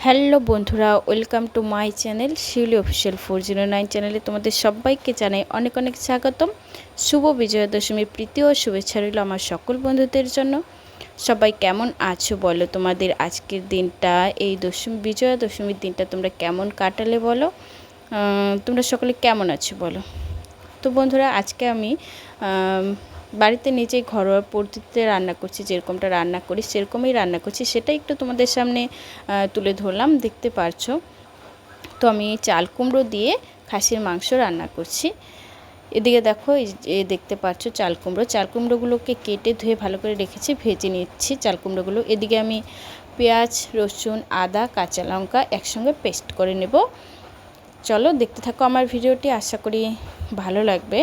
Hello বন্ধুরা, welcome to my channel Shiuli official 409 চ্যানেলে তোমাদের সবাইকে জানাই অনেক অনেক স্বাগতম। শুভ বিজয়া দশমীর প্রীতি ও শুভেচ্ছা রইল আমার সকল বন্ধুদের জন্য। সবাই কেমন আছো বলো? তোমাদের আজকের দিনটা, এই বিজয়া দশমীর দিনটা তোমরা কেমন কাটালে বলো? তোমরা সকলে কেমন আছো বলো? তো বন্ধুরা, আজকে আমি বাড়িতে নিজেই ঘরোয়া পদ্ধতিতে রান্না করছি, যেরকমটা রান্না করি সেরকমই রান্না করছি, সেটা একটু তোমাদের সামনে তুলে ধরলাম। দেখতে পারছো তো আমি চাল কুমড়ো দিয়ে খাসির মাংস রান্না করছি। এদিকে দেখো, এই দেখতে পাচ্ছ চাল কুমড়োগুলোকে কেটে ধুয়ে ভালো করে রেখেছি, ভেজে নিচ্ছি চাল কুমড়োগুলো। এদিকে আমি পেঁয়াজ, রসুন, আদা, কাঁচা লঙ্কা একসঙ্গে পেস্ট করে নেব। চলো দেখতে থাকো আমার ভিডিওটি, আশা করি ভালো লাগবে।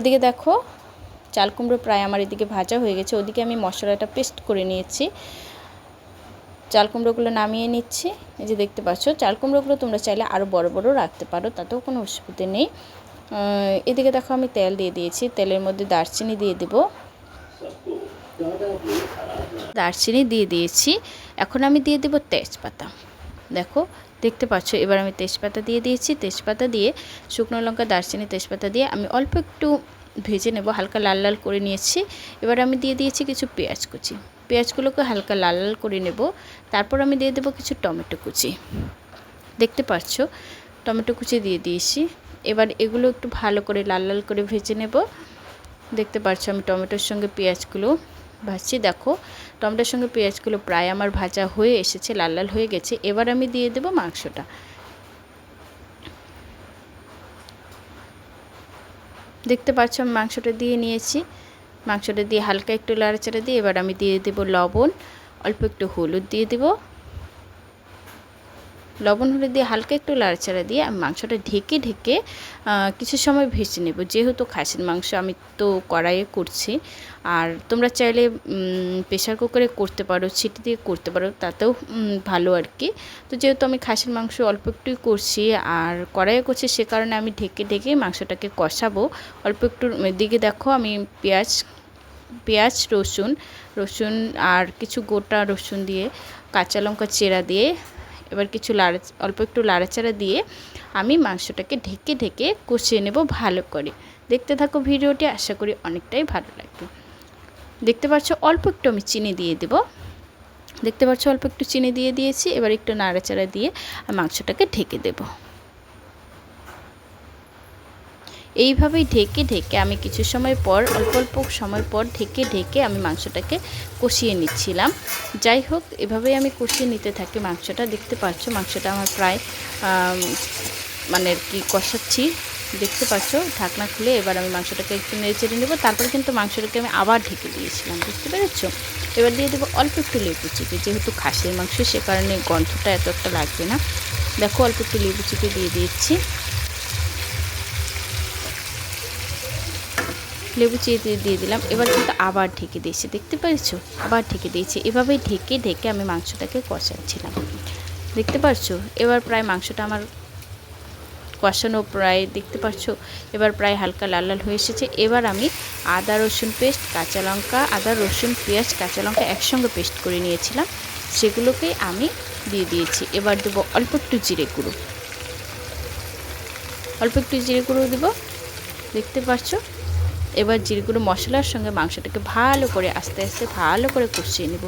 এদিকে দেখো চাল কুমড়ো প্রায় আমার এদিকে ভাজা হয়ে গেছে, ওদিকে আমি মশলাটা পেস্ট করে নিয়েছি। চাল কুমড়োগুলো নামিয়ে নিচ্ছি। এই যে দেখতে পাচ্ছ, চাল কুমড়োগুলো তোমরা চাইলে আরও বড় বড় রাখতে পারো, তাতেও কোনো অসুবিধে নেই। এদিকে দেখো আমি তেল দিয়ে দিয়েছি, তেলের মধ্যে দারচিনি দিয়ে দেব। দারচিনি দিয়ে দিয়েছি, এখন আমি দিয়ে দেব তেজপাতা। দেখো দেখতে পাচ্ছ, এবার আমি তেজপাতা দিয়ে দিয়েছি। তেজপাতা দিয়ে শুকনো লঙ্কা, দারচিনি, তেজপাতা দিয়ে আমি অল্প একটু ভেজে নেব, হালকা লাল লাল করে নিয়েছি। এবার আমি দিয়ে দিয়েছি কিছু পেঁয়াজ কুচি, পেঁয়াজগুলোকে হালকা লাল লাল করে নেব। তারপর আমি দিয়ে দেবো কিছু টমেটো কুচি। দেখতে পাচ্ছ টমেটো কুচি দিয়ে দিয়েছি। এবার এগুলো একটু ভালো করে লাল লাল করে ভেজে নেব। দেখতে পাচ্ছ আমি টমেটোর সঙ্গে পেঁয়াজগুলো ভাজছি। দেখো টমেটোর সঙ্গে পেঁয়াজগুলো প্রায় আমার ভাজা হয়ে এসেছে, লাল লাল হয়ে গেছে। এবার আমি দিয়ে দেব মাংসটা। দেখতে পাচ্ছ আমি মাংসটা দিয়ে নিয়েছি। মাংসটা দিয়ে হালকা একটু নাড়াচাড়া দিয়ে এবার আমি দিয়ে দেব লবণ, অল্প একটু হলুদ দিয়ে দেব। লবণ হলুদ দিয়ে হালকা একটু নাড়াচাড়া দিয়ে আমি মাংসটা ঢেকে ঢেকে কিছু সময় ভেজে নেব। যেহেতু খাসির মাংস আমি তো কড়াইয়ে করছি, আর তোমরা চাইলে প্রেশার কুকারে করতে পারো, সিটি দিয়ে করতে পারো, তাতেও ভালো আর কি। তো যেহেতু আমি খাসির মাংস অল্প একটুই করছি আর কড়াইয়ে করছি, সে কারণে আমি ঢেকে ঢেকে মাংসটাকে কষাবো অল্প একটু। দিকে দেখো আমি পেঁয়াজ রসুন আর কিছু গোটা রসুন দিয়ে, কাঁচা লঙ্কা চেরা দিয়ে, এবার কিছু অল্প একটু নাড়াচাড়া দিয়ে আমি মাংসটাকে ঢেকে ঢেকে কষিয়ে নেব ভালো করে। দেখতে থাকো ভিডিওটি, আশা করি অনেকটাই ভালো লাগবে। দেখতে পাচ্ছ অল্প একটু আমি চিনি দিয়ে দেব। দেখতে পাচ্ছ অল্প একটু চিনি দিয়ে দিয়েছি। এবার একটু নাড়াচাড়া দিয়ে মাংসটাকে ঢেকে দেব। এইভাবেই ঢেকে ঢেকে আমি কিছু সময় পর, অল্প অল্প সময় পর ঢেকে ঢেকে আমি মাংসটাকে কষিয়ে নিচ্ছিলাম। যাই হোক, এভাবেই আমি কষিয়ে নিতে থাকি মাংসটা। দেখতে পাচ্ছ মাংসটা আমার প্রায় মানে আর কি কষাচ্ছি। দেখতে পাচ্ছ ঢাকনা খুলে এবার আমি মাংসটাকে একটু নেড়ে চেড়ে নেবো। তারপরে কিন্তু মাংসটাকে আমি আবার ঢেকে দিয়েছিলাম, বুঝতে পেরেছো? এবার দিয়ে দেবো অল্প একটু লেবু চিপে, যেহেতু খাসির মাংস সে কারণে গন্ধটা এত একটা লাগবে না। দেখো অল্প একটু লেবু চিপে দিয়ে দিয়েছি, লেবু চিপে দিয়ে দিলাম। এবার কিন্তু আবার ঢেকে দিয়েছি, দেখতে পেরেছো? আবার ঢেকে দিয়েছি। এভাবেই ঢেকে ঢেকে আমি মাংসটাকে কষাচ্ছিলাম, দেখতে পাচ্ছো? এবার প্রায় মাংসটা আমার কষানো প্রায়, দেখতে পাচ্ছো এবার প্রায় হালকা লাল লাল হয়ে এসেছে। এবার আমি আদা রসুন পেস্ট, কাঁচা লঙ্কা, আদা রসুন পেঁয়াজ কাঁচা লঙ্কা একসঙ্গে পেস্ট করে নিয়েছিলাম, সেগুলোকেই আমি দিয়ে দিয়েছি। এবার দেবো অল্প একটু জিরে গুঁড়ো, অল্প একটু জিরে গুঁড়ো দেবো। দেখতে পাচ্ছো? এবার জিরে গুঁড়ো মশলার সঙ্গে মাংসটাকে ভালো করে আস্তে আস্তে ভালো করে কষিয়ে নেব।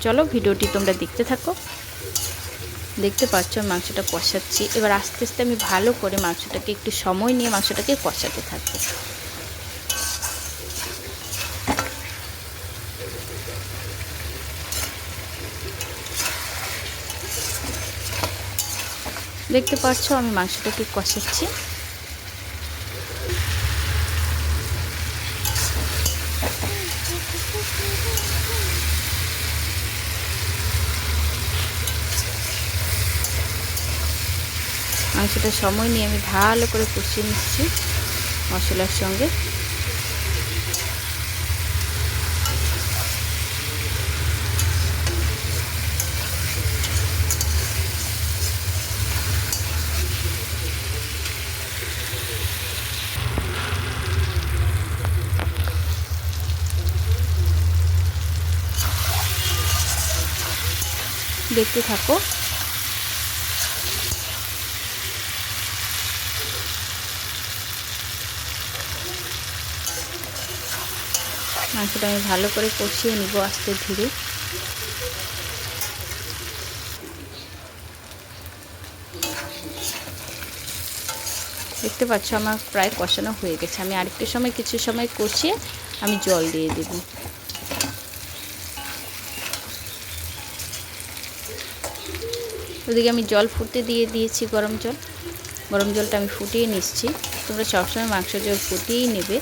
চলো ভিডিওটি তোমরা দেখতে থাকো। দেখতে পাচ্ছ মাংসটা কষাচ্ছি। এবার আস্তে আস্তে আমি ভালো করে মাংসটাকে একটু সময় নিয়ে মাংসটাকে কষাতে থাকবো। দেখতে পাচ্ছ আমি মাংসটাকে কষাচ্ছি। মাংসটা সময় নিয়ে আমি ভালো করে কষিয়ে নিচ্ছি মশলার সঙ্গে। দেখতে থাকো। মাংসটা আমি ভালো করে কষিয়ে নিব আস্তে ধীরে। দেখতে পাচ্ছ আমার প্রায় কষানো হয়ে গেছে। আমি আরেকটু সময় কিছু সময় কষিয়ে আমি জল দিয়ে দেব। ওদিকে আমি জল ফুটতে দিয়ে দিয়েছি, গরম জলটা আমি ফুটিয়ে নিচ্ছি। তোমরা সবসময় মাংস জল ফুটিয়েই নেবে।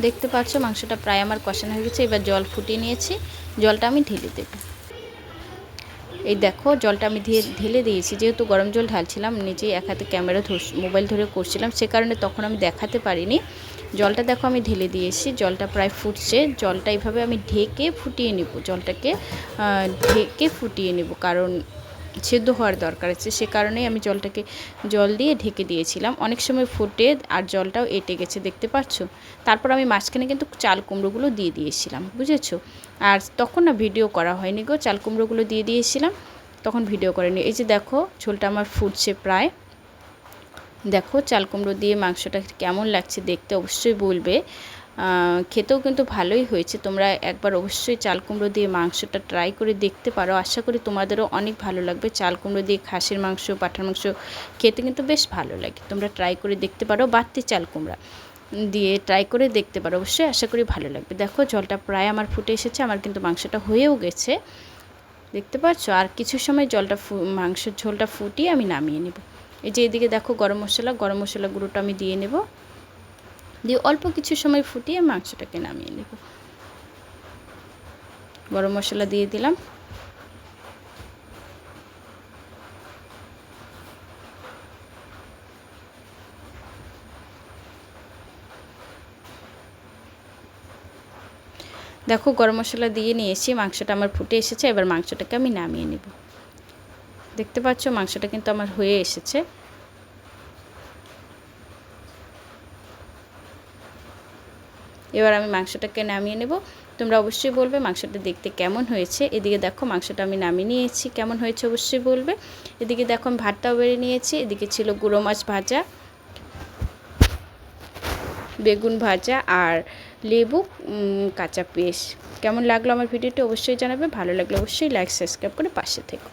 দেখতে পাচ্ছ মাংসটা প্রায় আমার কষানো হয়ে গেছে। এবার জল ফুটিয়ে নিয়েছি, জলটা আমি ঢেলে দেব। এই দেখো জলটা আমি ঢেলে দিয়েছি। যেহেতু গরম জল ঢালছিলাম, নিজেই এক হাতে ক্যামেরা মোবাইল ধরে করছিলাম, সে কারণে তখন আমি দেখাতে পারিনি। জলটা দেখো আমি ঢেলে দিয়েছি, জলটা প্রায় ফুটছে। জলটা এইভাবে আমি ঢেকে ফুটিয়ে নেব, জলটাকে ঢেকে ফুটিয়ে নেব, কারণ সেদ্ধ হওয়ার দরকার আছে। সে কারণেই আমি জল দিয়ে ঢেকে দিয়েছিলাম। অনেক সময় ফুটে আর জলটাও এঁটে গেছে, দেখতে পাচ্ছ। তারপর আমি মাঝখানে কিন্তু চাল কুমড়োগুলো দিয়ে দিয়েছিলাম, বুঝেছো। আর তখন না ভিডিও করা হয়নি গো, চাল কুমড়োগুলো দিয়ে দিয়েছিলাম, তখন ভিডিও করিনি। এই যে দেখো ঝোলটা আমার ফুটছে প্রায়। দেখো চাল কুমড়ো দিয়ে মাংসটা কেমন লাগছে দেখতে অবশ্যই বলবে। খেতেও কিন্তু ভালোই হয়েছে। তোমরা একবার অবশ্যই চাল কুমড়ো দিয়ে মাংসটা ট্রাই করে দেখতে পারো। আশা করি তোমাদেরও অনেক ভালো লাগবে। চাল কুমড়ো দিয়ে খাসির মাংস, পাঁঠার মাংস খেতে কিন্তু বেশ ভালো লাগে। তোমরা ট্রাই করে দেখতে পারো, বাড়তি চাল কুমড়া দিয়ে ট্রাই করে দেখতে পারো, অবশ্যই আশা করি ভালো লাগবে। দেখো জলটা প্রায় আমার ফুটে এসেছে, আমার কিন্তু মাংসটা হয়েও গেছে, দেখতে পাচ্ছ। আর কিছু সময় মাংসের ঝোলটা ফুটিয়ে আমি নামিয়ে নেব। এই যে এদিকে দেখো গরম মশলা গুঁড়োটা আমি দিয়ে নেব, দিয়ে অল্প কিছু সময় ফুটিয়ে মাংসটাকে নামিয়ে নেব। গরম মশলা দিয়ে দিলাম। দেখো গরম মশলা দিয়ে নিয়েছি, মাংসটা আমার ফুটে এসেছে। এবার মাংসটাকে আমি নামিয়ে নেব। দেখতে পাচ্ছ মাংসটা কিন্তু আমার হয়ে এসেছে। এবার আমি মাংসটাকে নামিয়ে নেব। তোমরা অবশ্যই বলবে মাংসটা দেখতে কেমন হয়েছে। এদিকে দেখো মাংসটা আমি নামিয়ে নিয়েছি, কেমন হয়েছে অবশ্যই বলবে। এদিকে দেখো আমি ভাতটাও বেড়ে নিয়েছি। এদিকে ছিল গুঁড়ো মাছ ভাজা, বেগুন ভাজা আর লেবু কাঁচা পেঁয়াজ। কেমন লাগলো আমার ভিডিওটি অবশ্যই জানাবে। ভালো লাগলে অবশ্যই লাইক সাবস্ক্রাইব করে পাশে থেকো।